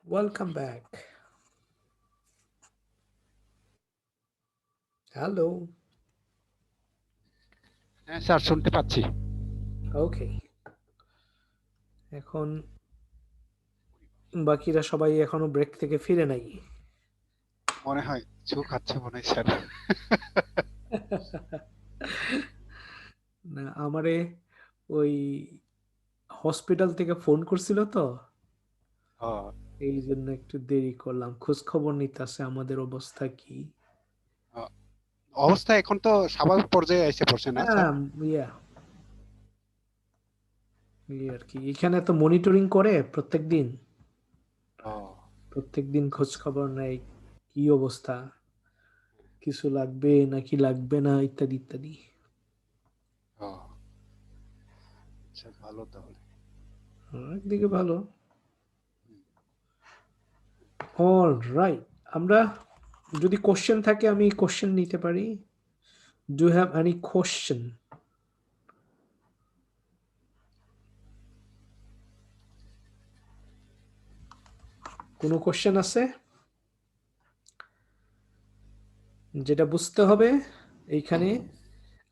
Welcome back. Hello. হ্যাঁ sir শুনতে পাচ্ছি। Okay. এখন বাকিরা সবাই এখনো ব্রেক থেকে ফিরে নাই। মনে হয় চু খাচ্ছে মনে হয় স্যার। না, আমারে ওই হসপিটাল থেকে ফোন করছিল তো, ও, এই জন্য একটু দেরি করলাম। খোঁজ খবর নিতেছে আমাদের অবস্থা কি। ও, অবস্থা এখন তো স্বাভাবিক পর্যায়ে এসে পড়ছে না স্যার? হ্যাঁ, ইয়া এই আর কি। এখানে তো মনিটরিং করে প্রত্যেকদিন, ও, প্রত্যেকদিন খোঁজ খবর নেয় কি অবস্থা, কিছু লাগবে নাকি লাগবে না, ইত্যাদি ইত্যাদি। ও, আচ্ছা ভালো তাহলে। একদিকে ভালো। অলরাইট, আমরা যদি কোশ্চেন থাকে আমি কোশ্চেন নিতে পারি। Do you have any question? কোনো কোশ্চেন আছে? যেটা বুঝতে হবে এইখানে,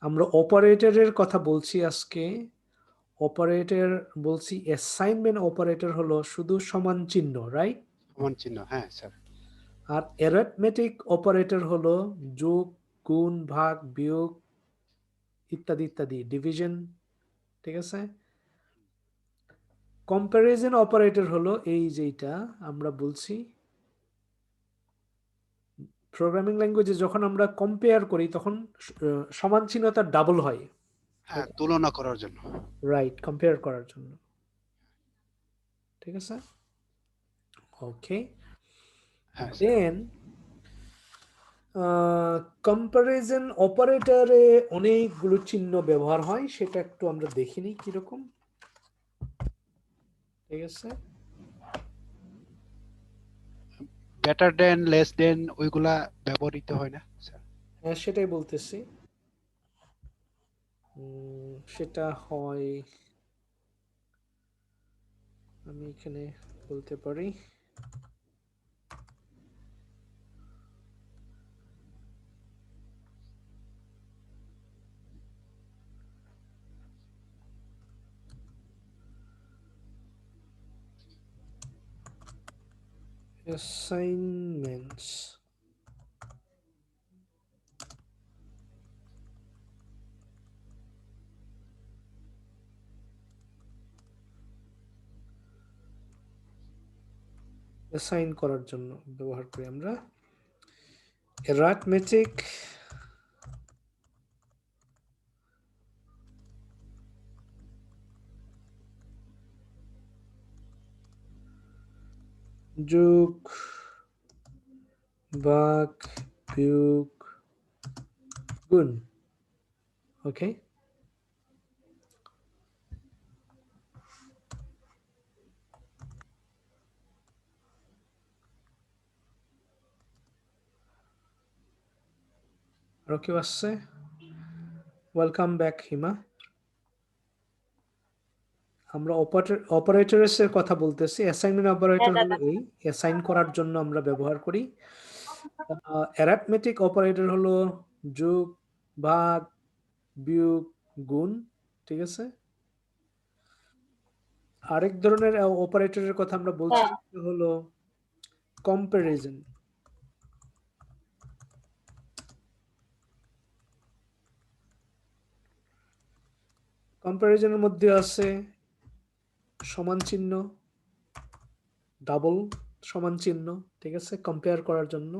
আমরা অপারেটরের কথা বলছি আজকে। অপারেটর বলছি, অ্যাসাইনমেন্ট অপারেটর হলো শুধু সমান চিহ্ন, রাইট? সমান চিহ্ন, হ্যাঁ স্যার। আর অ্যারিথমেটিক অপারেটর হলো যোগ, গুণ, ভাগ, বিয়োগ, ইত্যাদি ইত্যাদি, ডিভিশন। ঠিক আছে। কম্প্যারিজন অপারেটর হলো এই যেটা আমরা বলছি প্রোগ্রামিং ল্যাঙ্গুয়েজে, যখন আমরা কম্পেয়ার করি তখন সমান চিহ্ন তার ডাবল হয়। হ্যাঁ, তুলনা করার জন্য। রাইট, কম্পেয়ার করার জন্য। ঠিক আছে। ওকে। হ্যাঁ স্যার। দেন কম্পারিজন অপারেটরে অনেকগুলো চিহ্ন ব্যবহার হয়, সেটা একটু আমরা দেখিনি কিরকম। ঠিক আছে। বেটার দেন, লেস দেন ওইগুলা ব্যবহৃত হয় না স্যার? হ্যাঁ, সেটাই বলতেছি। সেটা হয়, আমি এখানে বলতে পারি। অ্যাসাইনমেন্টস, অ্যাসাইন করার জন্য ব্যবহার করি আমরা। অ্যারিথমেটিক যোগ, ভাগ, বিয়োগ, গুণ। ওকে। আরো কেউ আসছে? ওয়েলকাম ব্যাক হিমা। আমরা অপারেটরস এর কথা বলতেছি। অ্যাসাইনমেন্ট হ্যাঁ অপারেটর হলো দাদা। এই, অ্যাসাইন করার জন্য আমরা ব্যবহার করি। অ্যারিথমেটিক অপারেটর হলো যোগ, ভাগ, বিয়োগ, গুণ। ঠিক আছে। আরেক ধরনের অপারেটরের কথা আমরা বলছি, হ্যাঁ, সেটা হলো কম্প্যারিজন। কম্প্যারিজনের মধ্যে আছে সমান চিহ্ন, ডাবল, সমান চিহ্ন। ঠিক আছে, কম্পেয়ার করার জন্য।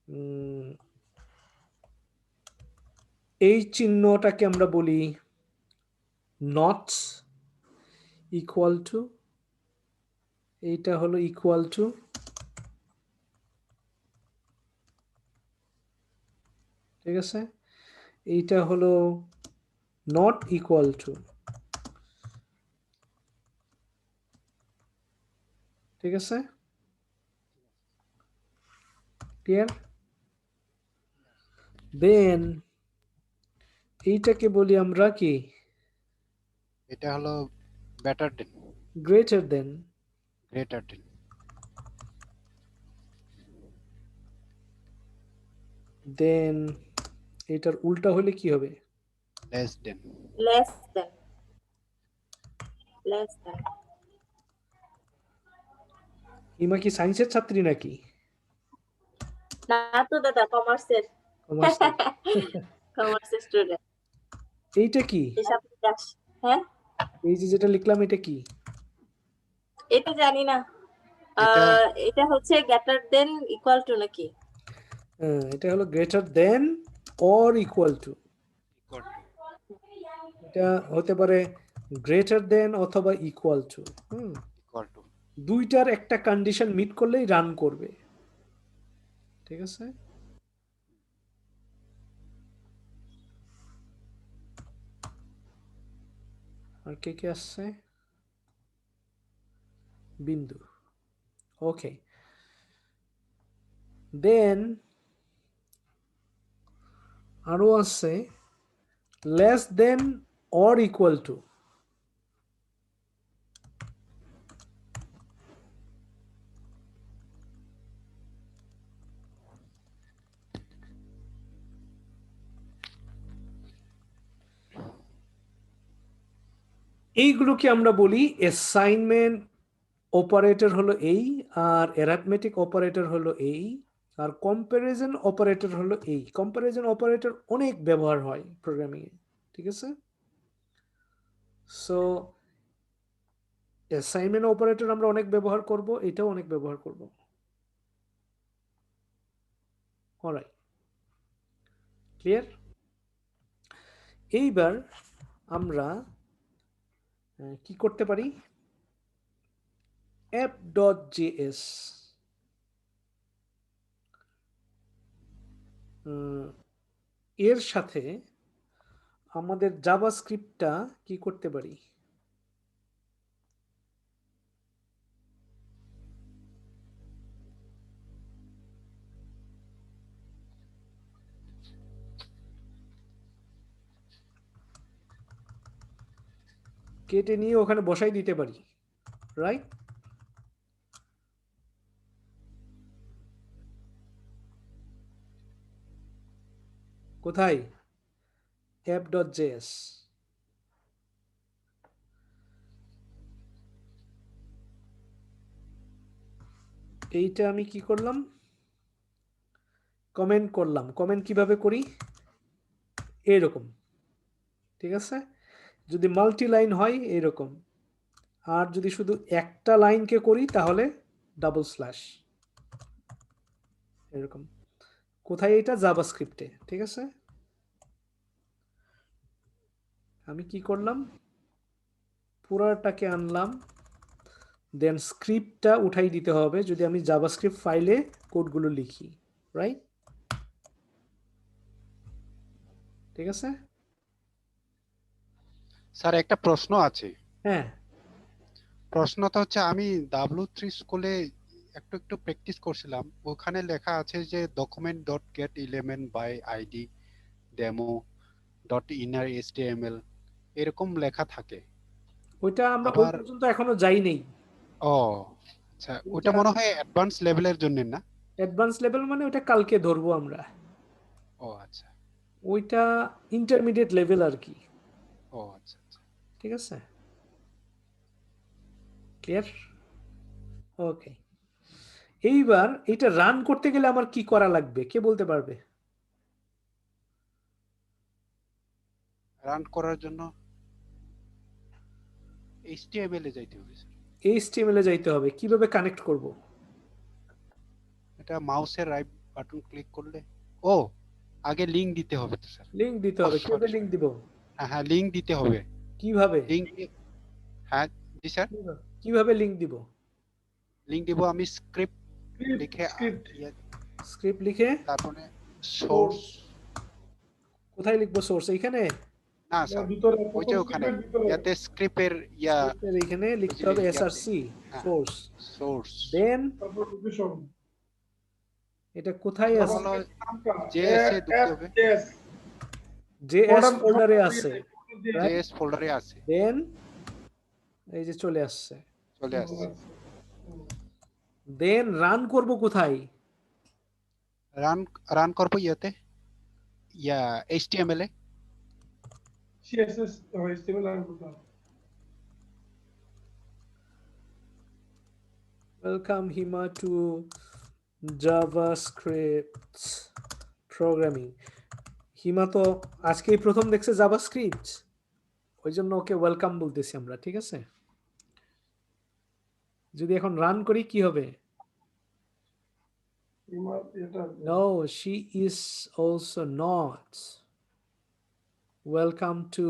উম, এই চিহ্নটাকে আমরা বলি নট ইকুয়াল টু। এইটা হলো ইকুয়াল টু। ঠিক আছে। এইটা হলো নট ইকুয়াল টু। ঠিক আছে, ক্লিয়ার? দেন এইটাকে বলি আমরা কি, এটা হলো বেটার দেন। Greater than. greater than, দেন এটার উল্টা হলে কি হবে? less than, less than, less than. ইমা কি সায়েন্সের ছাত্রী নাকি? না তো দাদা, কমার্সের কমার্স? কমার্সের স্টুডেন্ট। এইটা কি? হিসাব নিকাশ। হ্যাঁ, এই যে যেটা লিখলাম এটা কি? এটা জানি না। এটা এটা হচ্ছে গ্রেটার দেন ইকুয়াল টু নাকি? এটা হলো greater than or equal to. equal to, এটা হতে পারে গ্রেটার দেন অথবা ইকুয়াল টু। equal to, দুইটার একটা কন্ডিশন মিট করলেই রান করবে। ঠিক আছে? আর কে কে আসছে? বিন্দু। ওকে, দেন আরো আছে less than or equal to. এইগুলোকে আমরা বলি অ্যাসাইনমেন্ট অপারেটর হলো এই, আর অ্যারিথমেটিক অপারেটর হলো এই, আর কম্প্যারিজন অপারেটর হলো এই। কম্প্যারিজন অপারেটর অনেক ব্যবহার হয় প্রোগ্রামিং এ। ঠিক আছে? সো অ্যাসাইনমেন্ট অপারেটর আমরা অনেক ব্যবহার করব, এটাও অনেক ব্যবহার করব। Alright, clear? এইবার আমরা কি করতে পারি? app.js এর সাথে আমাদের জাভাস্ক্রিপ্টটা কি করতে পারি? কেটে নিয়ে ওখানে বসাই দিতে পারি, রাইট? কোথায়? app.js। এইটা আমি কি করলাম? কমেন্ট করলাম। কমেন্ট কিভাবে করি? এরকম। ঠিক আছে? যদি মাল্টি লাইন হয় এরকম, আর যদি শুধু একটা লাইনকে করি তাহলে ডাবল স্ল্যাশ এরকম। কোথায়? এটা জাভাস্ক্রিপ্টে। ঠিক আছে? আমি কি করলাম? পুরাটাকে আনলাম, দেন স্ক্রিপ্টটা উঠাই দিতে হবে যদি আমি জাভাস্ক্রিপ্ট ফাইলে কোডগুলো লিখি, রাইট? ঠিক আছে? স্যার একটা প্রশ্ন আছে। হ্যাঁ, প্রশ্নটা হচ্ছে আমি W3 স্কুলে একটু একটু প্র্যাকটিস করছিলাম, ওখানে লেখা আছে যে document dot get element by ID demo dot inner HTML এরকম লেখা থাকে। ওইটা আমরা ওই আবার পর্যন্ত এখনো যাই নেই। ও আচ্ছা, ওটা মনে হয় অ্যাডভান্স লেভেলের জন্য না? অ্যাডভান্স লেভেল মানে ওটা কালকে ধরবো আমরা। ও আচ্ছা, ওইটা ইন্টারমিডিয়েট লেভেল আর কি। ও আচ্ছা আচ্ছা। ঠিক আছে? ক্লিয়ার? ওকে, এইবার এটা রান করতে গেলে আমার কি করা লাগবে কে বলতে পারবে? রান করার জন্য HTML এ যাইতে হবে স্যার। HTML এ যাইতে হবে। কিভাবে কানেক্ট করব? এটা মাউসের রাইট বাটন ক্লিক করলে, ও আগে লিংক দিতে হবে তো স্যার। লিংক দিতে ও হবে। কিভাবে সরি, লিংক দিব? হ্যাঁ হ্যাঁ লিংক দিতে হবে। কিভাবে? লিংক, হ্যাঁ জি স্যার, কিভাবে লিংক দিব? লিংক দিব আমি স্ক্রিপ্ট লিখে স্ক্রিপ্ট লিখে তারপরে সোর্স, কোথায় লিখবো? সোর্স এইখানে? না স্যার ওই যে ওখানে ইয়াতে স্ক্রিপ্টের ইয়া স্ক্রিপ্টের এইখানে লিখতে হবে src হ্যাঁ, সোর্স। সোর্স দেন এটা কোথায় আছে? জেএস এ ঢুকতে হবে, js ফোল্ডারে আছে। জেএস ফোল্ডারে আছে, দেন এই যে চলে আসছে। চলে আসছে। দেন রান করব কোথায়? রান রান করবো ইয়েতে, HTML A. CSS or HTML run করতে হবে। ওয়েলকাম হিমা টু জাভাস্ক্রিপ্ট প্রোগ্রামিং। হিমা তো আজকেই প্রথম দেখছে জাভাস্ক্রিপ্ট, ওই জন্য ওকে ওয়েলকাম বলতেছি আমরা, ঠিক আছে? যদি এখন রান করি কি হবে? এটা No, she is also not. Welcome to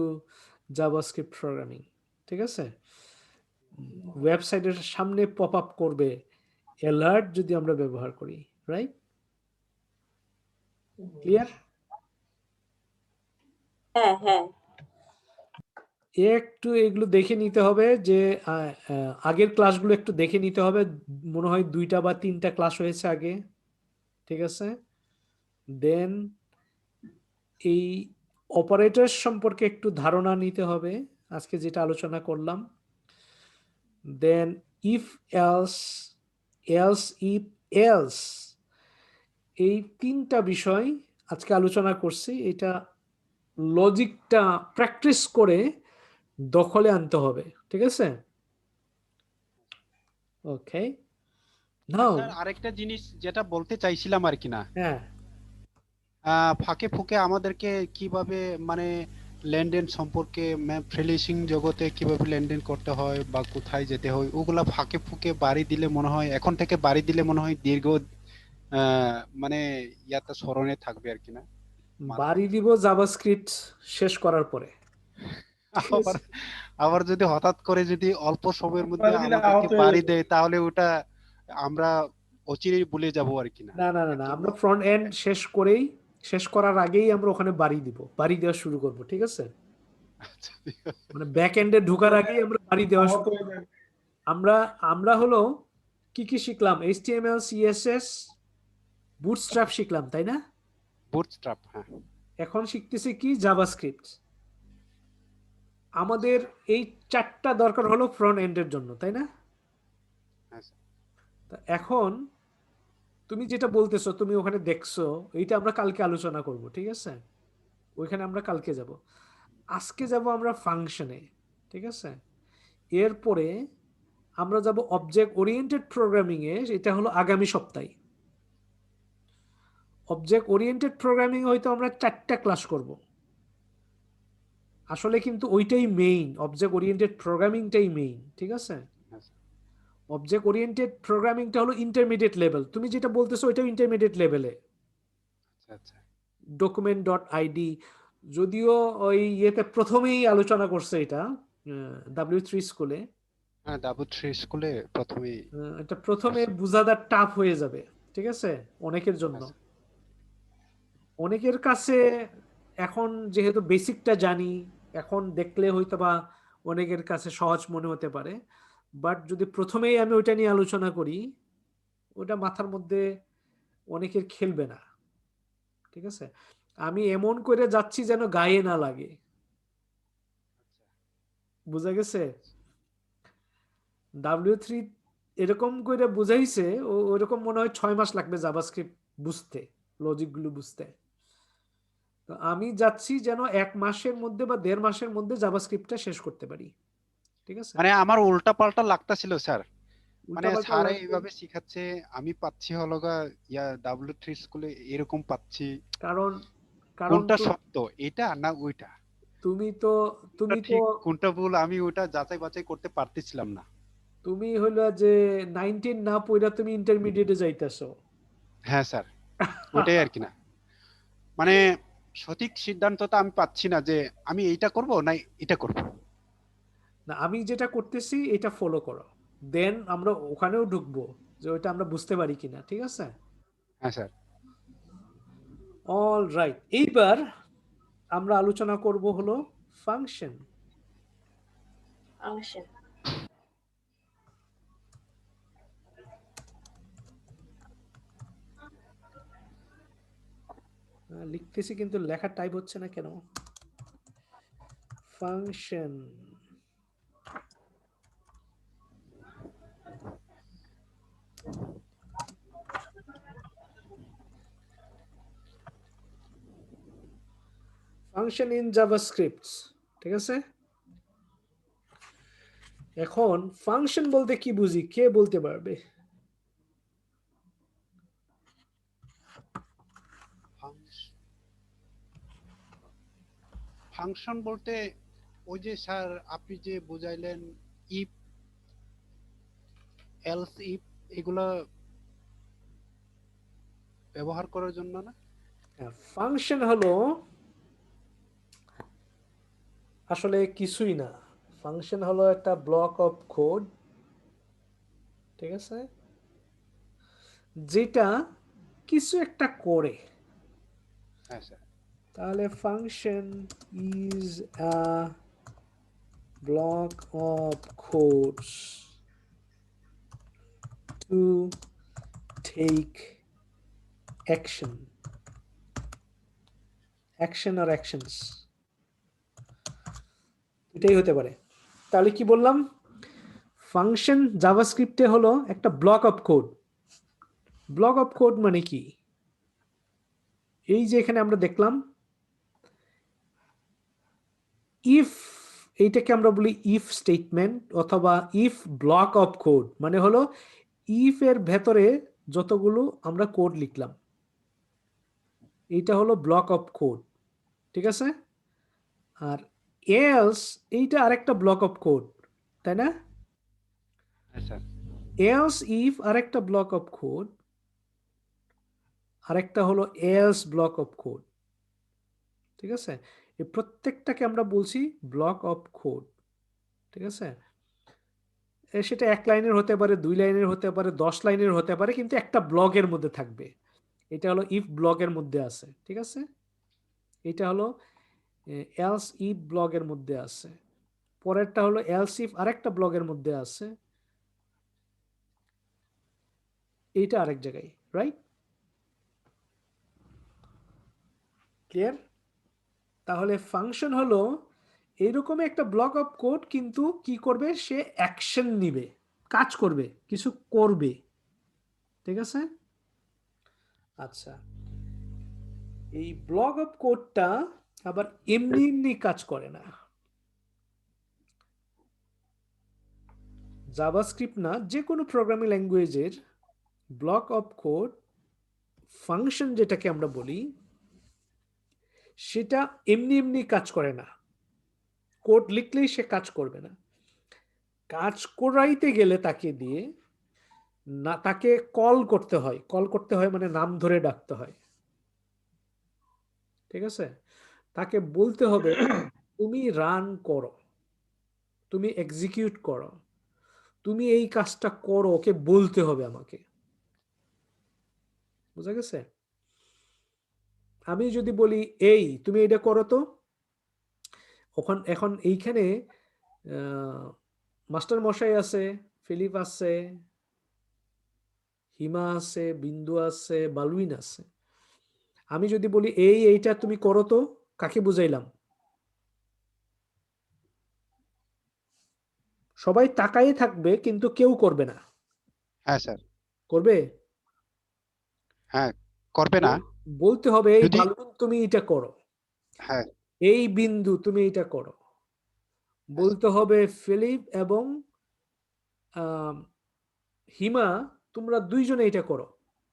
JavaScript programming. ঠিক আছে? ওয়েবসাইটের সামনে পপ আপ করবে অ্যালার্ট যদি আমরা ব্যবহার করি, রাইট? ক্লিয়ার? হ্যাঁ হ্যাঁ একটু এগুলো দেখে নিতে হবে যে আগের ক্লাসগুলো একটু দেখে নিতে হবে, মনে হয় 2টা বা 3টা ক্লাস হয়েছে আগে, ঠিক আছে? দেন এই অপারেটর সম্পর্কে একটু ধারণা নিতে হবে, আজকে যেটা আলোচনা করলাম। Then if else, else if else, এই 3টা বিষয় আজকে আলোচনা করছি। এটা লজিকটা প্র্যাকটিস করে দখলে আনতে হবে, ঠিক আছে? ওকে, নাও স্যার আরেকটা জিনিস যেটা বলতে চাইছিলাম আর কি না, হ্যাঁ ফাঁকে ফুঁকে আমাদেরকে কিভাবে মানে লেনদেন সম্পর্কে, ফ্রিল্যান্সিং জগতে কিভাবে লেনদেন করতে হয় বা কোথায় যেতে হয়, ওগুলা ফাঁকে ফুঁকে বাড়ি দিলে মনে হয়, এখন থেকে বাড়ি দিলে মনে হয় দীর্ঘ মানে ইয়াতে স্মরণে থাকবে আর কি না, বাড়ি মাথায়। দিব জাভাস্ক্রিপ্ট শেষ করার পরে, ঠিক আবার আছে? আবার যদি হঠাৎ করে যদি অল্প সময়ের মধ্যে বাড়ি দিলে আমাদেরকে আহত হয়ে বাড়ি যাবে। দেয়, তাহলে ওটা আমরা অচিরেই ভুলে যাব আর কি না। না না না এর না, জন্য আমরা ফ্রন্ট এন্ড শেষ করার আগেই আমরা ওখানে বাড়ি দিব, বাড়ি দেওয়া শুরু করব, ঠিক আছে? আচ্ছা, ঠিক আছে। মানে ব্যাক এন্ডে ঢোকার আগেই আমরা বাড়ি দেওয়া আহত শুরু হয়ে করব। যাবে। আমরা আমরা হলো কি কি শিখলাম? HTML CSS বুটস্ট্র্যাপ শিখলাম, তাই না? বুটস্ট্র্যাপ, হ্যাঁ। এখন শিখতেছি কি? জাভাস্ক্রিপ্ট। আমাদের এই 4টা দরকার হলো ফ্রন্ট এন্ডের জন্য, তাই না? হ্যাঁ স্যার। তা এখন তুমি যেটা বলতেছো, তুমি ওখানে দেখছো, এইটা আমরা কালকে আলোচনা করব, ঠিক আছে? ওইখানে আমরা কালকে যাব। আজকে যাব আমরা ফাংশনে, ঠিক আছে? এরপরে আমরা যাব অবজেক্ট ওরিয়েন্টেড প্রোগ্রামিং এ, এটা হলো আগামী সপ্তাহে। অবজেক্ট ওরিয়েন্টেড প্রোগ্রামিং হয়তো আমরা 4টা ক্লাস করব, আসলে কিন্তু ওইটাই মেইন, অবজেক্ট ওরিয়েন্টেড প্রোগ্রামিংটাই মেইন, ঠিক আছে? হ্যাঁ স্যার। অবজেক্ট ওরিয়েন্টেড প্রোগ্রামিংটা হলো ইন্টারমিডিয়েট লেভেল, তুমি যেটা বলতেছো ওইটাও ইন্টারমিডিয়েট লেভেলে। আচ্ছা আচ্ছা। ডকুমেন্ট ডট আইডি, যদিও ওই ইয়েতে প্রথমেই আলোচনা করছে এটা, W3 স্কুলে। হ্যাঁ, W3 স্কুলে প্রথমেই। এটা প্রথমে আচ্ছা বুঝাটা টাফ হয়ে যাবে, ঠিক আছে? অনেকের জন্য, আচ্ছা। অনেকের কাছে এখন যেহেতু বেসিকটা জানি, এখন দেখলে হয়তো বা অনেকের কাছে সহজ মনে হতে পারে, বাট যদি প্রথমেই আমি ওইটা নিয়ে আলোচনা করি, ওটা মাথার মধ্যে অনেকের খেলবে না, ঠিক আছে? আমি এমন করে যাচ্ছি যেন গায়ে না লাগে, বুঝা গেছে? W3 এরকম করে বুঝাইছে, ওরকম মনে হয় 6 মাস লাগবে জাভাস্ক্রিপ্ট বুঝতে, লজিকগুলো বুঝতে। তো আমি যাচ্ছি যেন 1 মাসের মধ্যে বা 1.5 মাসের মধ্যে জাভাস্ক্রিপ্টটা শেষ করতে পারি, ঠিক আছে? মানে আমার উল্টা পাল্টা লাগতাছিল স্যার, মানে উল্টাপাল্টা স্যার লাগবে এইভাবে শিখাচ্ছে, আমি পাচ্ছি হলো গা W3 স্কুলে এরকম পাচ্ছি। কারণ কারণ কোনটা তু- সত্য, এটা না ওইটা, তুমি তো কোনটা তুমি তো ঠিক কোনটা ভুল, আমি ওইটা যাচাই বাছাই করতে পারতেছিলাম না। তুমি হইলো যে 19 না পড়া তুমি ইন্টারমিডিয়েটে যাইতেছো। হ্যাঁ স্যার, ওইটাই আর কি না, মানে সঠিক সিদ্ধান্তটা আমি পাচ্ছি না যে আমি এইটা করব না এটা করব। না, আমি যেটা করতেছি এটা ফলো করো, দেন আমরা ওখানেও ঢুকবো যে ওইটা আমরা বুঝতে পারি কিনা, ঠিক আছে? হ্যাঁ স্যার। অল রাইট, এইবার আমরা আলোচনা করব হলো ফাংশন। ফাংশন। লিখতেছি কিন্তু লেখা টাইপ হচ্ছে না কেন? ফাংশন, ফাংশন ইন জাভাস্ক্রিপ্ট, ঠিক আছে? এখন ফাংশন বলতে কি বুঝি, কে বলতে পারবে? ফাংশন বলতে ওই যে স্যার আপনি যে বুঝাইলেন ইফ, এলস, ইফ, এগুলা ব্যবহার করার জন্য না? ফাংশন হলো আসলে কিছুই না। ফাংশন হলো একটা ব্লক অফ কোড, ঠিক আছে, যেটা কিছু একটা করে। হ্যাঁ স্যার। তাহলে function is a block of codes to take action, action আর অ্যাকশনস, এটাই হতে পারে। তাহলে কি বললাম? ফাংশন জাভাস্ক্রিপ্টে হলো একটা block of code. Block of code মানে কি? এই যে এখানে আমরা দেখলাম ইফ, এইটাকে আমরা বলি ইফ স্টেটমেন্ট অথবা ইফ ব্লক অফ কোড, মানে হলো ইফ এর ভেতরে যতগুলো আমরা কোড লিখলাম, এইটা হলো ব্লক অফ কোড, ঠিক আছে? আর এলস, এইটা আরেকটা ব্লক অফ কোড, তাই না? হ্যাঁ স্যার। এলস ইফ আরেকটা ব্লক অফ কোড, আরেকটা হলো এলস ব্লক অফ কোড, ঠিক আছে? এই প্রত্যেকটাকে আমরা বলছি ব্লক অফ কোড, ঠিক আছে? সেটা 1 লাইনের হতে পারে, 2 লাইনের হতে পারে, 10 লাইনের হতে পারে, কিন্তু একটা ব্লকের মধ্যে থাকবে। এটা হলো ইফ ব্লকের মধ্যে আছে, ঠিক আছে? এটা হলো এলস ইফ ব্লকের মধ্যে আছে। পরেরটা হলো এলস ইফ আরেকটা ব্লকের মধ্যে আছে, এইটা আরেক জায়গায়, রাইট? ক্লিয়ার? তাহলে ফাংশন হলো এইরকম একটা ব্লক অফ কোড, কিন্তু কি করবে? সে অ্যাকশন নিবে, কাজ করবে, কিছু করবে, ঠিক আছে? আচ্ছা, এই ব্লক অফ কোডটা আবার এমনি এমনি কাজ করে না। জাভাস্ক্রিপ্ট না, যে কোনো প্রোগ্রামিং ল্যাঙ্গুয়েজের ব্লক অফ কোড, ফাংশন যেটাকে আমরা বলি, সেটা এমনি এমনি কাজ করে না। কোড লিখলেই সে কাজ করবে না। কাজ করাইতে গেলে তাকে দিয়ে না, তাকে কল করতে হয়। কল করতে হয় মানে নাম ধরে ডাকতে হয়, ঠিক আছে? তাকে বলতে হবে তুমি রান করো, তুমি এক্সিকিউট করো, তুমি এই কাজটা করো, ওকে বলতে হবে আমাকে। বুঝা গেছে? আমি যদি বলি এই তুমি এটা করো তো, এখন এইখানে মাস্টার মশাই আছে, ফিলিপ আছে, হিমা আছে, বিন্দু আছে, বালুইন আছে। আমি যদি বলি এইটা তুমি করো তো, কাকে বুঝাইলাম? সবাই তাকাই থাকবে কিন্তু কেউ করবে না। হ্যাঁ স্যার। করবে? হ্যাঁ, করবে না বলতে হবে এই যদি। বালুন তুমি এটা করো, হ্যাঁ। এই বিন্দু তুমি এটা করো। বলতে হবে ফিলিপ এবং হিমা তোমরা দুইজনে এটা করো,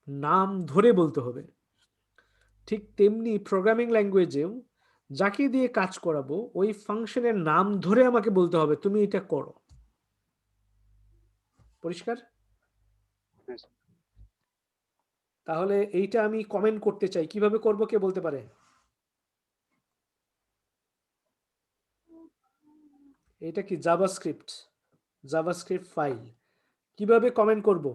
নাম ধরে বলতে হবে। ঠিক তেমনি প্রোগ্রামিং ল্যাঙ্গুয়েজেও যাকে দিয়ে কাজ করাবো ওই ফাংশনের নাম ধরে আমাকে বলতে হবে তুমি এটা করো। পরিষ্কার? হ্যাঁ স্যার। তাহলে এইটা আমি কমেন্ট করতে চাই, কিভাবে করব কে বলতে পারে? এটা কি জাভাস্ক্রিপ্ট, জাভাস্ক্রিপ্ট ফাইল, কিভাবে কমেন্ট করব?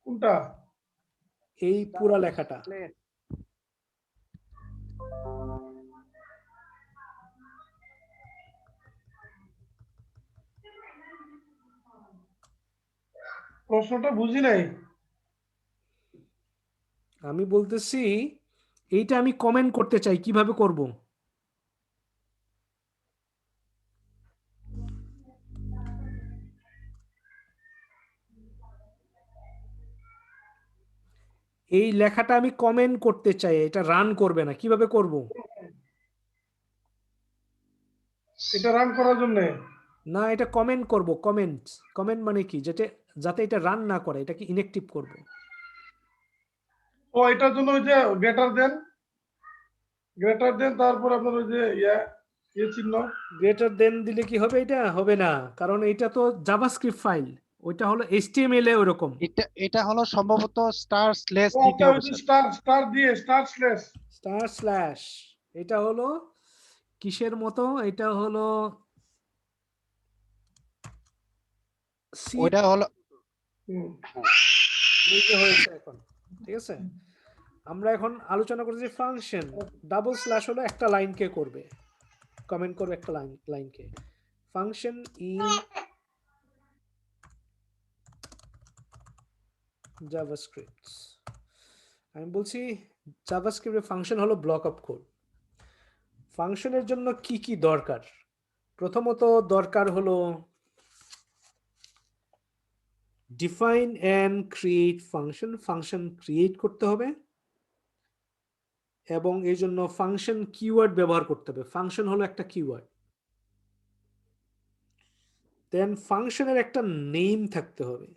কোনটা? এই পুরা লেখাটা। প্রশ্নটা বুঝি নাই। আমি বলতেছি এইটা আমি কমেন্ট করতে চাই, কিভাবে করব? এই লেখাটা আমি কমেন্ট করতে চাই, এটা রান করবে না, কিভাবে করব? এটা রান করার জন্য না, এটা কমেন্ট করব, কমেন্ট। কমেন্ট মানে কি, যাতে এটা রান না করে, এটাকে ইনঅ্যাক্টিভ করব। ও এটার জন্য ওই যে গ্রেটার দেন তারপর আপনার ওই যে চিহ্ন। গ্রেটার দেন দিলে কি হবে? এটা হবে না, কারণ এটা তো জাভাস্ক্রিপ্ট ফাইল, ওইটা হলো এইচটিএমএল এ ওরকম। এটা হলো সম্ভবত স্টার স্ল্যাশ ও দিতে আচ্ছা, হবে ওই যে স্যার। স্টার দিয়ে স্টার স্ল্যাশ। স্টার স্ল্যাশ, এটা হলো কিসের মতো? এটা হলো সি, ওইটা হলো হুম। এই যে হয়েছে এখন, ঠিক আছে? আমরা এখন আলোচনা করেছি ফাংশন। ডাবল স্ল্যাশ হলো একটা লাইনকে করবে, কমেন্ট করবে একটা লাইনকে। ফাংশন ইন জাভাস্ক্রিপ্ট, আমি বলছি জাভাস্ক্রিপ্টের ফাংশন হলো ব্লক অফ কোড। ফাংশনের জন্য কি কি দরকার? প্রথমত দরকার হলো define and create function, function create করতে হবে এবং এই জন্য ফাংশন কিওয়ার্ড ব্যবহার করতে হবে। ফাংশন হলো একটা কিওয়ার্ড। দেন ফাংশনের একটা নেম থাকতে হবে,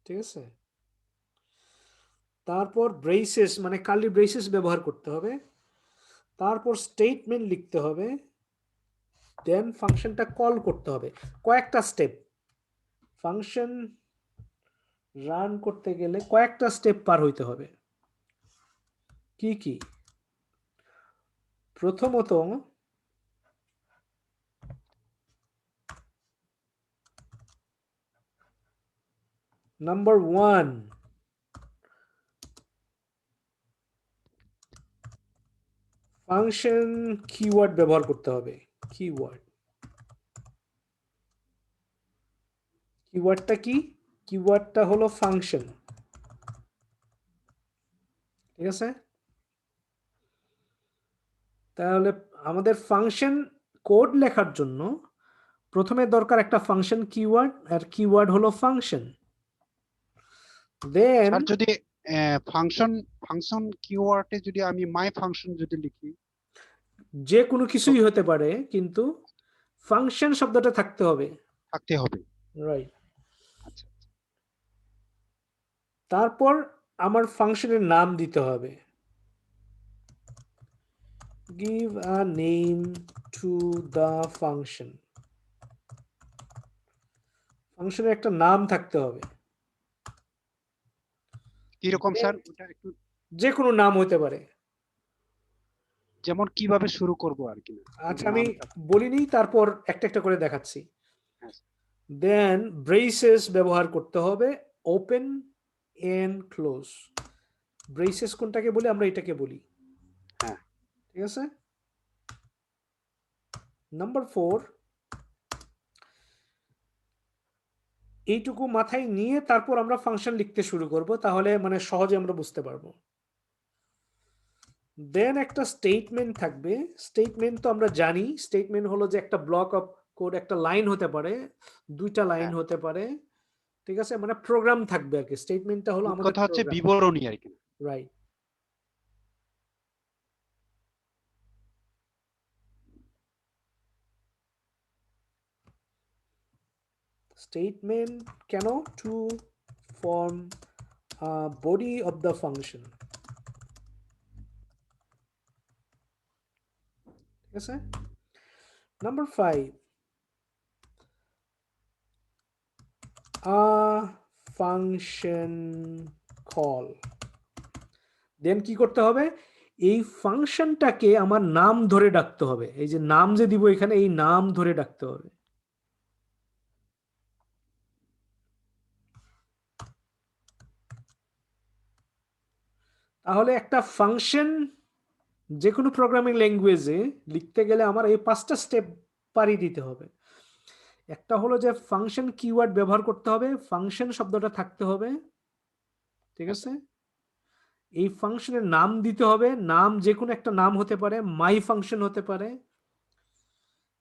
ঠিক আছে? তারপর ব্রেসেস মানে কার্লি ব্রেসেস ব্যবহার করতে হবে, তারপর স্টেটমেন্ট লিখতে হবে, দেন ফাংশনটা কল করতে হবে। কয়েকটা স্টেপ, ফাংশন রান করতে গেলে কয়েকটা স্টেপ পার হইতে হবে। কি কি? প্রথমত নাম্বার 1, ফাংশন কিওয়ার্ড ব্যবহার করতে হবে। কিওয়ার্ডটা কি? কিওয়ার্ডটা হলো ফাংশন, ঠিক আছে? তাহলে আমাদের ফাংশন কোড লেখার জন্য প্রথমে দরকার একটা ফাংশন কিওয়ার্ড, আর কিওয়ার্ড হলো ফাংশন। দেন স্যার যদি ফাংশন কিওয়ার্ডে যদি আমি মাই ফাংশন যদি লিখি, যে কোনো কিছুই হতে পারে, কিন্তু ফাংশন শব্দটা থাকতে হবে, থাকতে হবে। রাইট? আচ্ছা, তারপর আমার ফাংশনের নাম দিতে হবে। Give a name to the function, ফাংশনের একটা নাম থাকতে হবে। কিরকম স্যার ওটা একটু, যে কোনো নাম হতে পারে। যেমন কিভাবে শুরু করব আর কি? আচ্ছা, আমি বলিনি, তারপর একটা একটা করে দেখাচ্ছি। দেন ব্রেসেস ব্যবহার করতে হবে, ওপেন এন্ড ক্লোজ। ব্রেসেস কোনটাকে বলি? আমরা এটাকে বলি, হ্যাঁ। ঠিক আছে? নাম্বার 4, এইটুকু মাথায় নিয়ে তারপর আমরা ফাংশন লিখতে শুরু করব, তাহলে মানে সহজে আমরা বুঝতে পারবো। দেন একটা স্টেটমেন্ট থাকবে। স্টেটমেন্ট তো আমরা জানি, স্টেটমেন্ট হলো যে একটা ব্লক অফ কোড, একটা লাইন হতে পারে, দুইটা লাইন হতে পারে, ঠিক আছে? মানে প্রোগ্রাম থাকবে আর কি। স্টেটমেন্টটা হলো আমাদের কথা হচ্ছে প্রোগ্রাম, বিবরণী আর কি। রাইট? Statement কেন? To form a body of the function, ঠিক আছে? Number 5, a function call। দেন কি করতে হবে? এই ফাংশনটাকে আমার নাম ধরে ডাকতে হবে। এই যে নাম যে দিব এখানে, এই নাম ধরে ডাকতে হবে। তাহলে একটা ফাংশন যে কোনো প্রোগ্রামিং ল্যাঙ্গুয়েজে লিখতে গেলে আমার এই 5টা স্টেপ পারি দিতে হবে। একটা হলো যে ফাংশন কিওয়ার্ড ব্যবহার করতে হবে, ফাংশন শব্দটা থাকতে হবে, ঠিক আছে? এই ফাংশনের নাম দিতে হবে, নাম যে কোনো একটা নাম হতে পারে, মাই ফাংশন হতে পারে,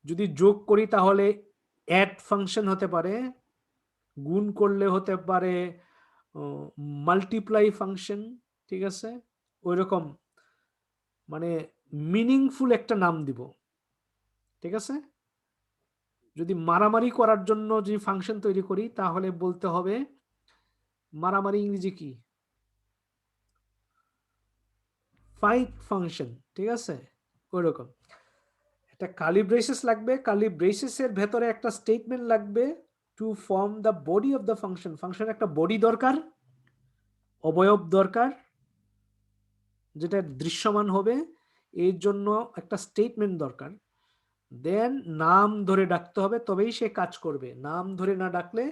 যদি যোগ করি তাহলে অ্যাড ফাংশন হতে পারে, গুণ করলে হতে পারে মাল্টিপ্লাই ফাংশন, ঠিক আছে, ওইরকম মানে মিনিংফুল একটা নাম দিব। ঠিক আছে, যদি মারামারি করার জন্য যদি ফাংশন তৈরি করি তাহলে বলতে হবে মারামারি ইংরেজি কি, ফাইট ফাংশন। ঠিক আছে, ওইরকম একটা কার্লি ব্রেসেস লাগবে, কার্লি ব্রেসেসের ভেতরে একটা স্টেটমেন্ট লাগবে to form the body of the function. Function একটা বডি দরকার, অবয়ব দরকার যেটা দৃশ্যমান হবে, এর জন্য একটা স্টেটমেন্ট দরকার। দেন নাম ধরে ডাকতে হবে, তবেই সে কাজ করবে। নাম ধরে না ডাকলে,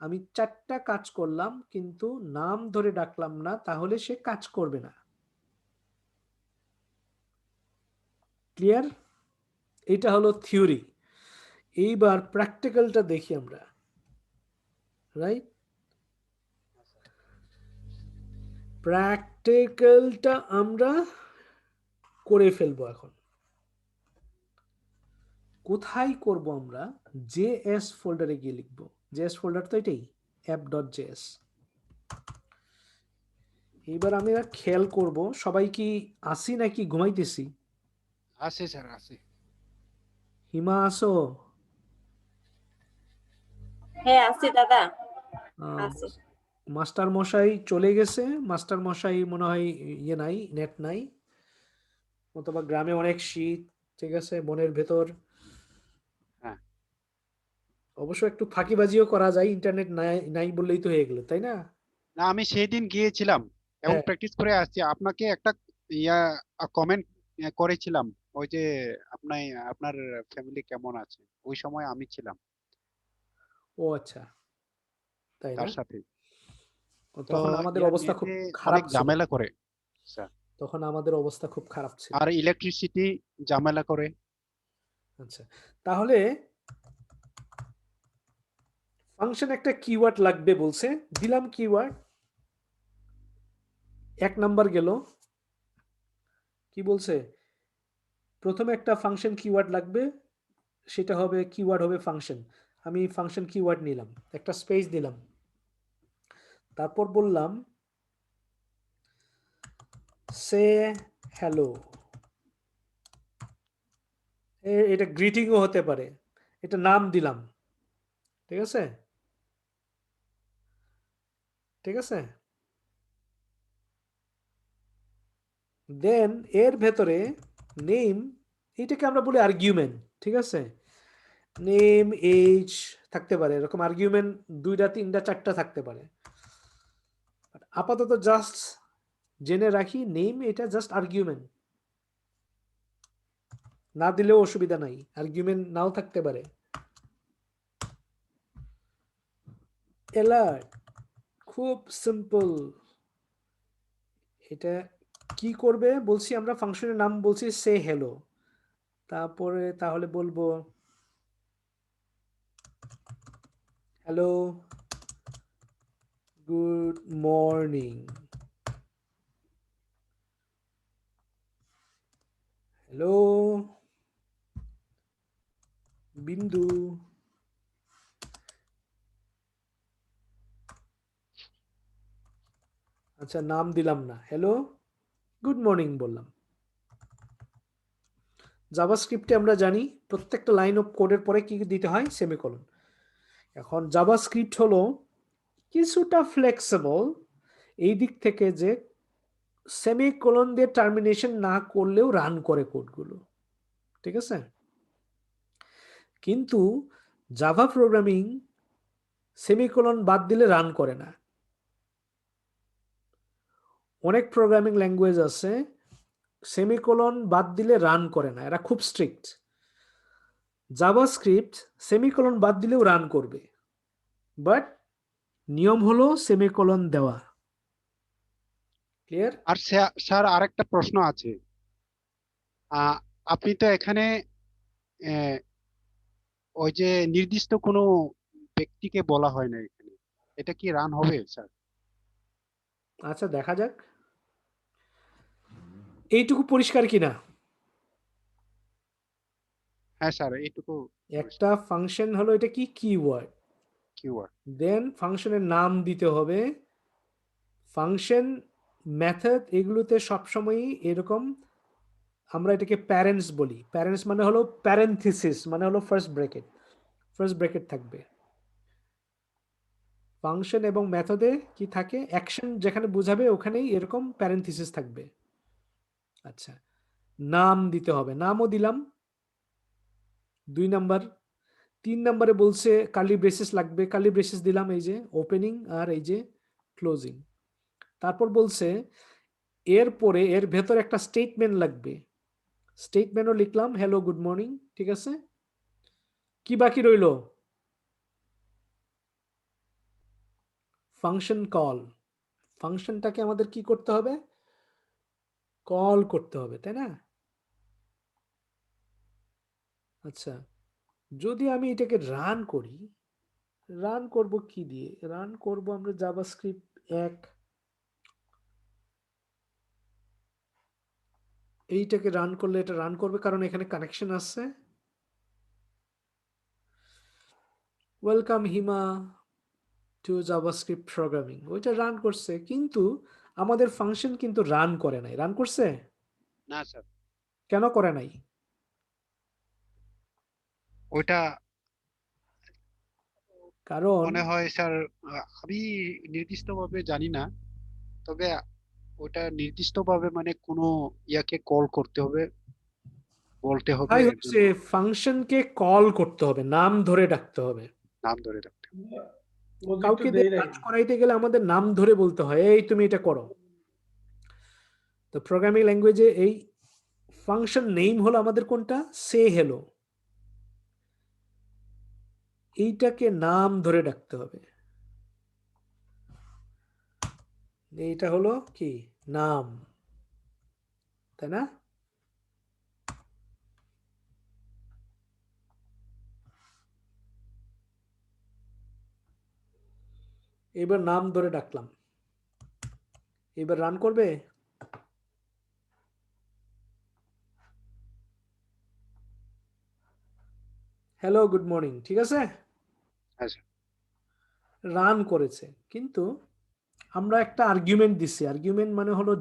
আমি 4টা কাজ করলাম কিন্তু নাম ধরে ডাকলাম না, তাহলে সে কাজ করবে না। ক্লিয়ার? এটা হলো থিওরি। এইবার প্র্যাকটিক্যালটা দেখি আমরা, রাইট? প্র্যাকটিক্যালটা আমরা করে ফেলবো এখন। কোথায় করব আমরা? জেএস ফোল্ডারে গিয়ে লিখবো। জেএস ফোল্ডার তো এটাই, app.js। এইবার আমি খেয়াল করব সবাই কি আসি নাকি ঘুমাইতেছি। আছে স্যার, আছে। হিমা আসো? হ্যাঁ আছি দাদা, আহ, আছি। মাস্টার মশাই চলে গেছে। মাস্টার মশাই মনে হয় ইয়ে নাই, নেট নাই, অথবা গ্রামে অনেক শীত। ঠিক আছে, বনের ভেতর হ্যাঁ, অবশ্য একটু ফাঁকিবাজিও করা যায়, ইন্টারনেট নাই নাই বললেই তো হয়ে গেল, তাই না? না আমি সেই দিন গিয়েছিলাম এবং হ্যাঁ, প্র্যাকটিস করে আসছি। আপনাকে একটা ইয়া কমেন্ট করেছিলাম, ওই যে আপনার আপনার ফ্যামিলি কেমন আছে, ওই সময় আমি ছিলাম ও আচ্ছা, তাই না? তার সাথে। তো তখন আমাদের অবস্থা খুব নেটে খারাপ অনেক ছিল। ঝামেলা করে স্যার, তখন আমাদের অবস্থা খুব খারাপ ছিল। আর ইলেকট্রিসিটি ঝামেলা করে। আচ্ছা, তাহলে ফাংশন একটা কিওয়ার্ড লাগবে বলছে, দিলাম কিওয়ার্ড। 1 নাম্বার গেল। কি বলছে? প্রথমে একটা ফাংশন কিওয়ার্ড লাগবে, সেটা হবে কিওয়ার্ড হবে ফাংশন। আমি ফাংশন কিওয়ার্ড নিলাম, একটা স্পেস দিলাম, তারপর বললাম সে হ্যালো। এটা গ্রিটিংও হতে পারে, এটা নাম দিলাম। ঠিক আছে, ঠিক আছে। দেন এর ভেতরে নেম, এটাকে আমরা বলি আর্গুমেন্ট। ঠিক আছে, নেম এজ থাকতে পারে, এরকম আর্গুমেন্ট 2টা 3টা 4টা থাকতে পারে। আপাতত জাস্ট জেনে রাখি নেম এটা জাস্ট আর্গুমেন্ট, না দিলেও অসুবিধা নাই, আর্গুমেন্ট নাও থাকতে পারে। অ্যালার্ট, খুব সিম্পল। এটা কি করবে বলছি, আমরা ফাংশনের নাম বলছি সে হ্যালো, তারপরে তাহলে বলবো হ্যালো গুড মর্নিং, হ্যালো বিন্দু। আচ্ছা, নাম দিলাম না, হ্যালো গুড মর্নিং বললাম। জাভাস্ক্রিপ্টে আমরা জানি প্রত্যেকটা লাইন অফ কোডের পরে কি দিতে হয়, সেমিকোলন। এখন জাভাস্ক্রিপ্ট হলো কিছুটা ফ্লেক্সিবল এই দিক থেকে যে সেমিকোলন দিয়ে টার্মিনেশন না করলেও রান করে কোডগুলো। ঠিক আছে, কিন্তু জাভা প্রোগ্রামিং সেমিকোলন বাদ দিলে রান করে না। অনেক প্রোগ্রামিং ল্যাঙ্গুয়েজ আছে সেমিকোলন বাদ দিলে রান করে না, এরা খুব স্ট্রিক্ট। জাভাস্ক্রিপ্ট সেমিকোলন বাদ দিলেও রান করবে, বাট নিয়ম হলো সেমিকোলন দেওয়া। ক্লিয়ার? আর স্যার আরেকটা প্রশ্ন আছে। আহ, আপনি তো এখানে আহ, ওই যে নির্দিষ্ট কোনো ব্যক্তিকে বলা হয় না এখানে, এটা কি রান হবে স্যার? আচ্ছা, দেখা যাক এইটুকু পরিষ্কার কিনা। হ্যাঁ স্যার, এইটুকু একটা ফাংশন হলো এটা কি কিওয়ার্ড, কিওয়ার্ড। দেন ফাংশনের নাম দিতে হবে। ফাংশন মেথড এগুলোতে সবসময়ই এরকম আমরা এটাকে প্যারেন্টস বলি। প্যারেন্টস মানে হলো প্যারেনথিসিস মানে হলো ফার্স্ট ব্র্যাকেট থাকবে। ফাংশন এবং মেথডে কি থাকে, অ্যাকশন যেখানে বোঝাবে ওখানেই এরকম প্যারেনথিসিস থাকবে। আচ্ছা, নাম দিতে হবে, নামও দিলাম 2 নাম্বার। 3 নাম্বারে বলছে কার্লি ব্রেসেস লাগবে, কার্লি ব্রেসেস দিলাম, এই যে ওপেনিং আর এই যে ক্লোজিং। তারপর বলছে এরপরে এর ভেতর একটা স্টেটমেন্ট লাগবে, স্টেটমেন্টও লিখলাম হ্যালো গুড মর্নিং। ঠিক আছে, কি বাকি রইল? Function call. ফাংশনটাকে আমাদের কি করতে হবে? কল করতে হবে, তাই না? আচ্ছা, যদি আমি এটাকে রান করি, রান করব কি দিয়ে? রান করব আমরা জাভাস্ক্রিপ্ট 1, এইটাকে রান করলে এটা রান করবে কারণ এখানে কানেকশন আছে। ওয়েলকাম হিমা টু জাভাস্ক্রিপ্ট প্রোগ্রামিং, ওইটা রান করছে, কিন্তু আমাদের ফাংশন কিন্তু রান করে নাই। রান করছে? না স্যার, কেন করে নাই? ওইটা কারণ মনে হয় স্যার, আমি নির্দিষ্টভাবে জানি না, তবে ওটা নির্দিষ্টভাবে মানে কোনো ইয়াকে কল করতে হবে, বলতে হবে, তাই এর হচ্ছে জন্য ফাংশনকে কল করতে হবে, নাম ধরে ডাকতে হবে। নাম ধরে রাখতে হবে। লজিক তো কাউকে দিয়ে দেই নাই। কাজ করাইতে গেলে আমাদের নাম ধরে বলতে হয়, এই তুমি এটা করো। তো প্রোগ্রামিং ল্যাঙ্গুয়েজে এই ফাংশন নেম হলো আমাদের কোনটা? সে হেলো। এইটাকে নাম ধরে ডাকতে হবে। এইটা হলো কি? নাম, তাই না? এবার নাম ধরে ডাকলাম, এবার রান করবে। হ্যালো গুড মর্নিং, ঠিক আছে, আচ্ছা, রান করেছে। কিন্তু আমরা একটা আর্গুমেন্ট দিছি, আর্গুমেন্ট মানে হলো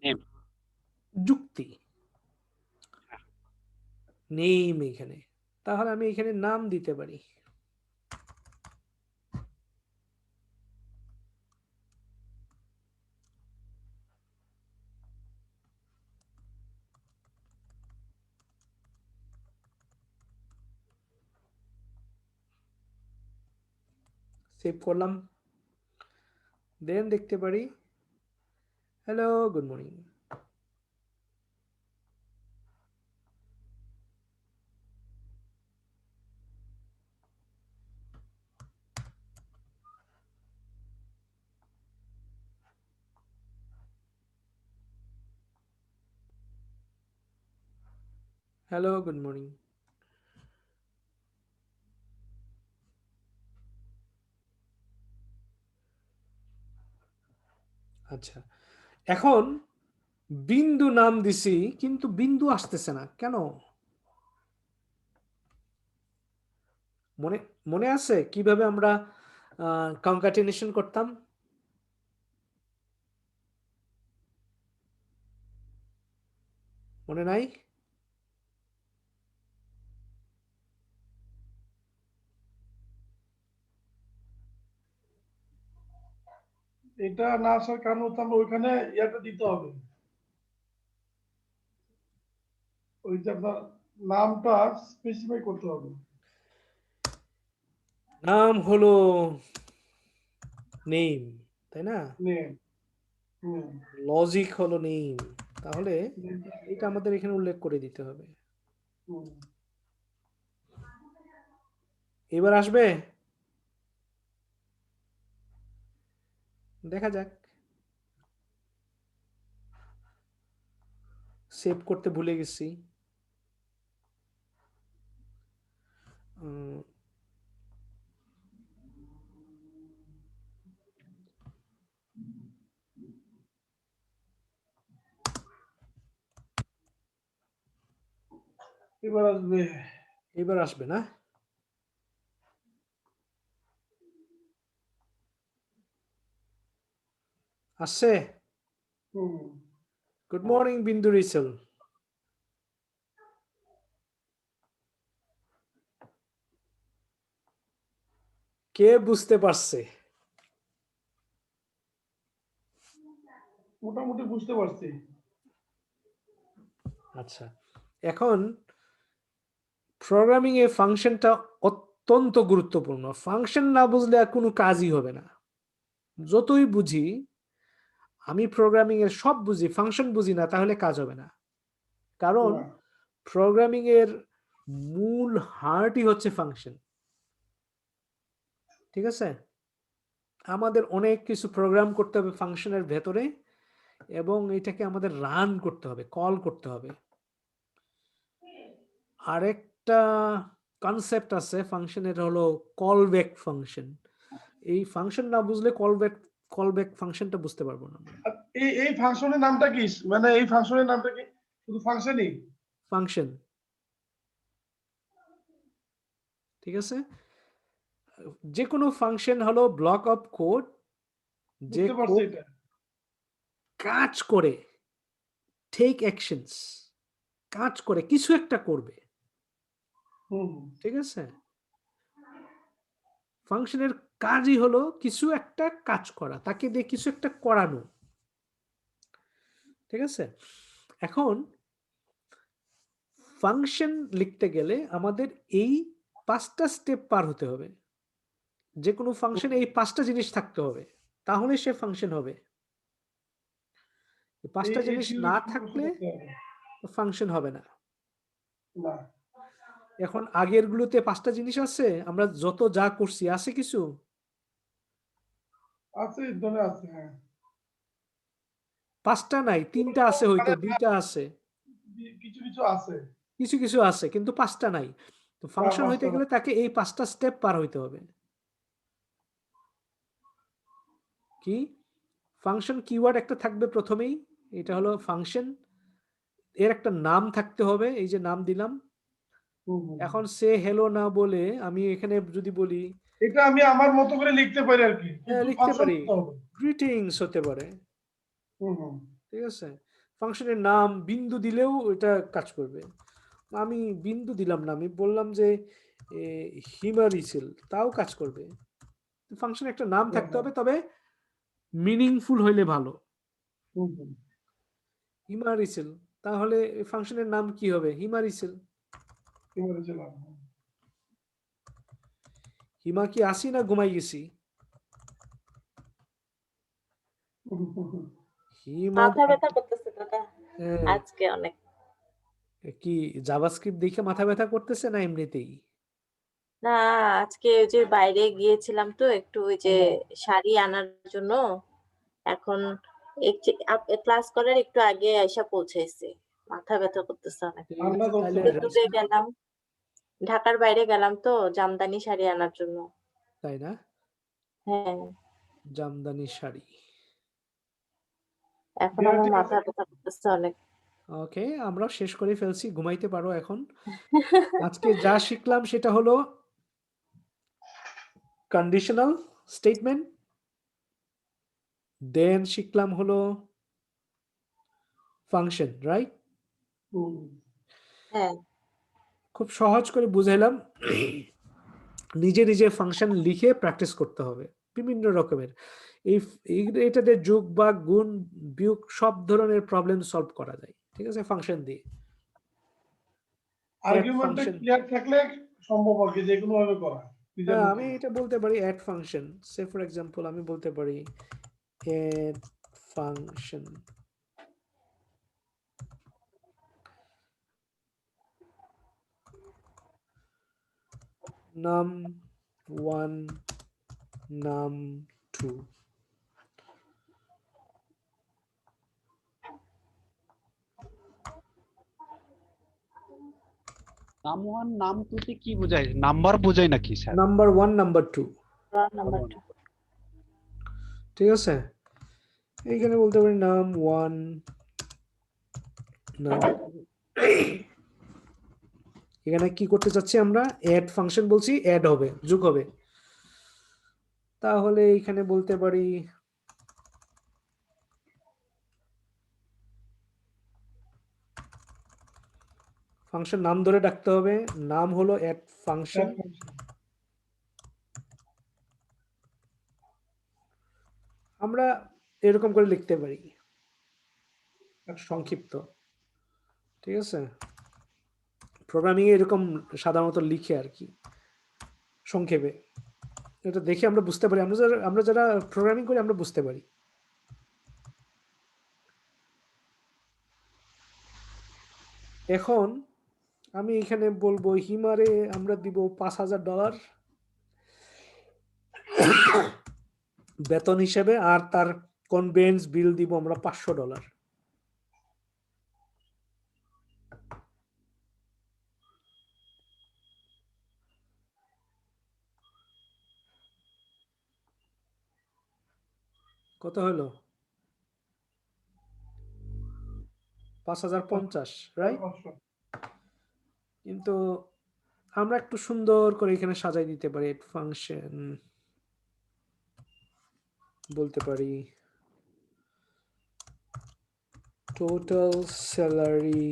নেম। যুক্তি, নেম এখানে। তাহলে আমি এখানে নাম দিতে পারি। সেভ করলাম, দেন দেখতে পারি hello good morning. Hello good morning. আচ্ছা, এখন বিন্দু নাম দিছি কিন্তু বিন্দু আসতেছে না কেন? মনে মনে আছে কিভাবে আমরা কনকাটিনেশন করতাম? মনে নাই? এটা না আসার কারণ হচ্ছে আমরা ওইখানে ইয়াটা দিতে হবে, ওই যে আপনার নামটা স্পেসিফাই করতে হবে। নাম হলো নেম, তাই না? নেম। হুম। লজিক হলো নেম, তাহলে নেমটা এটা আমাদের এখানে উল্লেখ করে দিতে হবে। হুম। এবার আসবে, দেখা যাক। সেভ করতে ভুলে গেছি। উম, এবার আসবে। এবার আসবে না? আসছে? হুম। গুড মর্নিং বিন্দু রিসেল। কে বুঝতে পারছে? মোটামুটি বুঝতে পারছি। আচ্ছা, এখন প্রোগ্রামিং এ ফাংশনটা অত্যন্ত গুরুত্বপূর্ণ। ফাংশন না বুঝলে আর কোনো কাজই হবে না। যতই বুঝি, আমি প্রোগ্রামিং এর সব বুঝি, ফাংশন বুঝি না, তাহলে কাজ হবে না। কারণ না, প্রোগ্রামিং এর মূল হার্টই হচ্ছে ফাংশন। ঠিক আছে? আমাদের অনেক কিছু প্রোগ্রাম করতে হবে ফাংশনের ভেতরে, এবং এটাকে আমাদের রান করতে হবে, কল করতে হবে। আরেকটা কনসেপ্ট আছে ফাংশনের, হলো কল ব্যাক ফাংশন। এই ফাংশন না বুঝলে কল ব্যাক ফাংশনটা বুঝতে পারবো না। আর এই ফাংশনের নামটা কি? মানে এই ফাংশনের নামটা কি? শুধু ফাংশনই? ফাংশন, ঠিক আছে? যে কোনো ফাংশন হলো ব্লক অফ কোড, যে বুঝতে পারছি কোড এটা। কাজ করে, টেক অ্যাকশনস, কাজ করে, কিছু একটা করবে। হুম। ঠিক আছে? ফাংশনের কাজই হলো কিছু একটা কাজ করা, তাকে দিয়ে কিছু একটা করানো। ঠিক আছে? এখন ফাংশন লিখতে গেলে আমাদের এই 5টা স্টেপ পার হতে হবে। যে কোনো ফাংশনে এই 5টা জিনিস থাকতে হবে, তাহলে সে ফাংশন হবে। এই 5টা এই জিনিস থিওরি না মুখস্থ থাকলে করতে হবে। ফাংশন হবে না। না, এখন আগের গুলোতে 5টা জিনিস আছে, আমরা যত যা করছি আছে কিছু? আছে, এই ধরনের আছে, হ্যাঁ। 5টা নাই, 3টা আছে, হয়তো মানে 2টা আছে, কিছু কিছু আছে। কিছু কিছু আছে, কিন্তু 5টা নাই। তো ফাংশন হইতে 5টা না। গেলে তাকে এই 5টা স্টেপ পার হইতে হবে। কি? ফাংশন কিওয়ার্ড একটা থাকবে প্রথমেই, এটা হলো ফাংশন। এর একটা নাম থাকতে হবে, এই যে নাম দিলাম। হুম, হুম। এখন সে হেলো না বলে আমি এখানে যদি বলি, এটা আমি আমার মতো করে লিখতে পারি আর কি, কিন্তু লিখতে ফাংশন পারি করতে হবে। গ্রিটিংস হতে পারে। হুম, হুম। ঠিক আছে? ফাংশনের নাম বিন্দু দিলেও এটা কাজ করবে। আমি বিন্দু দিলাম না, আমি বললাম যে হিমারিসেল, তাও কাজ করবে। ফাংশনে একটা নাম হ্যাঁ, থাকতে হ্যাঁ। হবে, তবে মিনিংফুল হইলে ভালো। হুম, হুম। হিমারিসেল, তাহলে ফাংশনের নাম কি হবে? হিমারিসেল। কি বলেছিলাম? হিমা কি আসি না ঘুমাই গেছি? হুম, হুম, হুম। হিমা মাথা ব্যথা করতেছে দাদা হ্যাঁ, আজকে অনেক। কি জাভাস্ক্রিপ্ট দেখে মাথা ব্যথা করতেছে না এমনিতেই? না, আজকে ওই যে বাইরে গিয়েছিলাম তো একটু, ওই যে হ্যাঁ। শাড়ি আনার জন্য। এখন ক্লাস করার একটু আগে আইসা পৌঁছাইছে, মাথা ব্যথা করতেছে অনেক। ঠিক ঠান্ডা আছে, ধরছে তাহলে একটু বোধহয়। দূরে গেলাম, ঢাকার বাইরে গেলাম তো জামদানি শাড়ি আনার জন্য। তাই না? হ্যাঁ, জামদানি শাড়ি। এখন ডিনার আমার ঠিক আছে? মাথা ব্যথা করতেছে অনেক। ওকে, আমরা শেষ করে ফেলছি, ঘুমাইতে পারো এখন। আজকে যা শিখলাম সেটা হলো কন্ডিশনাল স্টেটমেন্ট, দেন শিখলাম হলো ফাংশন, রাইট? হুম। হ্যাঁ, খুব সহজ করে বুঝাইলাম। নিজে নিজে ফাংশন লিখে প্র্যাকটিস করতে হবে বিভিন্ন রকমের। এই এটাতে যোগ বা গুণ বিয়োগ সব ধরনের প্রবলেম সলভ করা যায়। ঠিক আছে? ফাংশন দিয়ে। অ্যাড আর্গুমেন্টটা ফাংশন, ক্লিয়ার থাকলে সম্ভব আর কি, যে কোনো ভাবে করা নিজের মতো। আমি এটা বলতে পারি add function. Say for example আমি বলতে পারি অ্যাড ফাংশন num1 num2। নাম ওয়ান নাম টুতে কি বোঝায়? নাম্বার বোঝায় নাকি স্যার? Number 1 number 2। নাম্বার 2। ঠিক আছে? এইখানে বলতে পারি num1 num, এখানে কি করতে চাচ্ছি আমরা? অ্যাড ফাংশন বলছি, অ্যাড হবে, যোগ হবে। তাহলে এখানে বলতে পারি ফাংশন নাম ধরে ডাকতে হবে, নাম হলো add function। Add function। আমরা এরকম করে লিখতে পারি আচ্ছা। সংক্ষিপ্ত, ঠিক আছে? প্রোগ্রামিং এ এরকম সাধারণত লিখে আর কি সংক্ষেপে। এটা দেখে আমরা বুঝতে পারি, আমরা যারা প্রোগ্রামিং করি আমরা বুঝতে পারি। এখন আমি এখানে বলবো হিমারে আমরা দিব $5000 বেতন হিসেবে, আর তার কনভেন্স বিল দিব আমরা $500। কত হলো? 5050, রাইট? 500। কিন্তু আমরা একটু সুন্দর করে এখানে সাজাই দিতে পারি। ফাংশন বলতে পারি total salary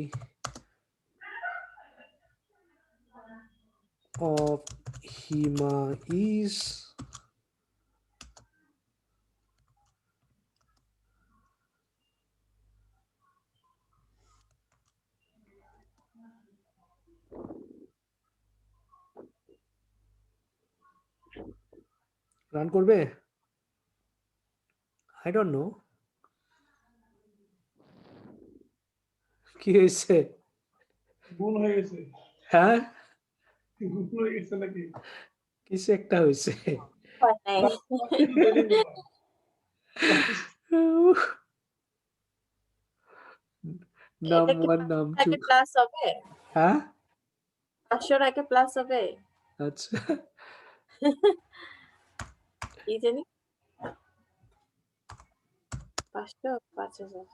of Hima is run করবে? I don't know কি হয়েছে? গুণ হয়ে গেছে। হ্যাঁ, গুণ হয়ে গেছে নাকি? কিছু একটা হয়েছে। হয় নাই। কিন্তু দেরি হলো না। নাম এটা কি 1 নাম 2। আগে প্লাস হবে? হ্যাঁ, 500 আগে প্লাস হবে? আচ্ছা। কি জানি? 500 5000